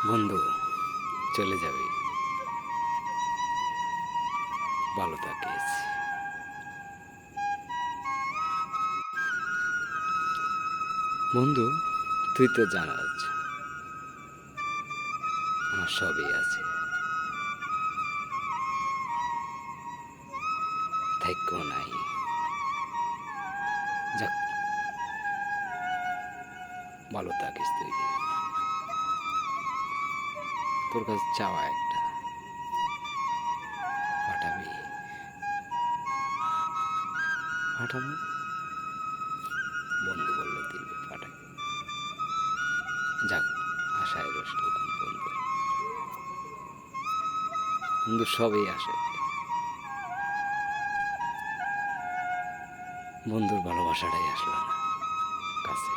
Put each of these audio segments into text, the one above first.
বন্ধু চলে যাবে, ভালো থাকিস। বন্ধু তুই তো জানাস আমার সবই আছে, থাইকো নাই। যাক, ভালো থাকিস তুই। তোর কাছে চাওয়া একটা, পাঠাবি? পাঠাবো, বন্ধু বললো দিবে, পাঠাবি। যাক, আশায় রসলাম বন্ধু। বন্ধু সবই আসে, বন্ধুর ভালোবাসাটাই আসলো না কাছে।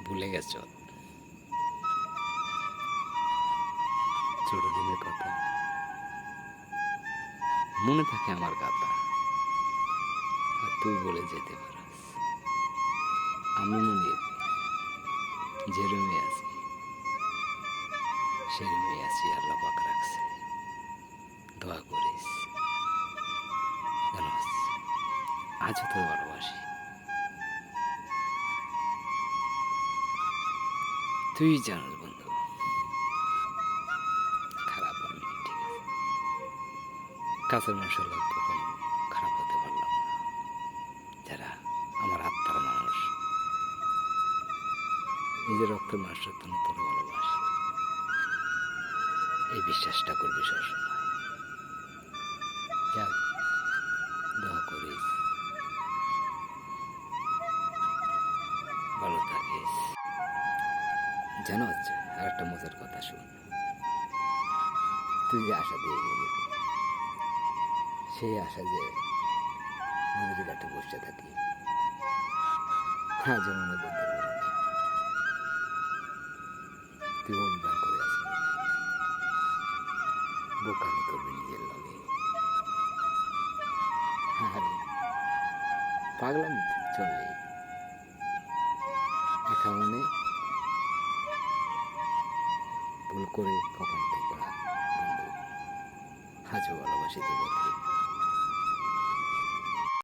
ভুলে গেছ ছোট দিনের কথা, মনে থাকে আমার কথা। আর তুই বলে যেতে পারিস আমি মনে যে রুমে আছি সে রুমে আছি, আল্লাহ পাক রাখছে। দোয়া করিস, জানাস আজও তোর ভালোবাসি। তুই জানাস বন্ধু, খারাপ আমি, ঠিক আছে? কাছের মানুষের লোক কখনো খারাপ হতে পারলাম না। যারা আমার আত্মার মানুষ, নিজের রক্তের মানুষের জন্য তোর ভালোবাসি, এই বিশ্বাসটা করবি সবসময়। যাক, দোয়া করিস, ভালো থাকিস। জানো আর একটা মজার কথা শুন। তুই যে আশা দিয়ে গেলি, সেই আশা যে নদীর ঘাটে বসে থাকি, আজও মনে করতে পারি না। তুই অভিমান করে আসবি, বোকামি করবি নিজের লগে। আরে পাগলাম চললে একা মনে ভুল করে কখন থেকে না বন্ধু, আজও ভালোবাসি তো বন্ধু।